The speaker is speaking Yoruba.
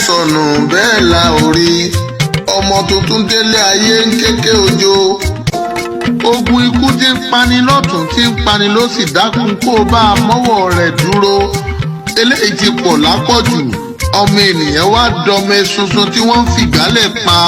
sọnù bẹ́ẹ̀ la ò rí ọmọ tuntun délé ayé ń kéke òjò ogun ikú tí ń pani lọ́tún tí ń pani lósì dákun kó o bá a mọ́wọ́ rẹ̀ dúró eléyìí ti pọ̀ lápọ̀jù ọmọ ènìyàn wá dọmọ eṣinṣin tí wọ́n ń fìgbálẹ̀ pa.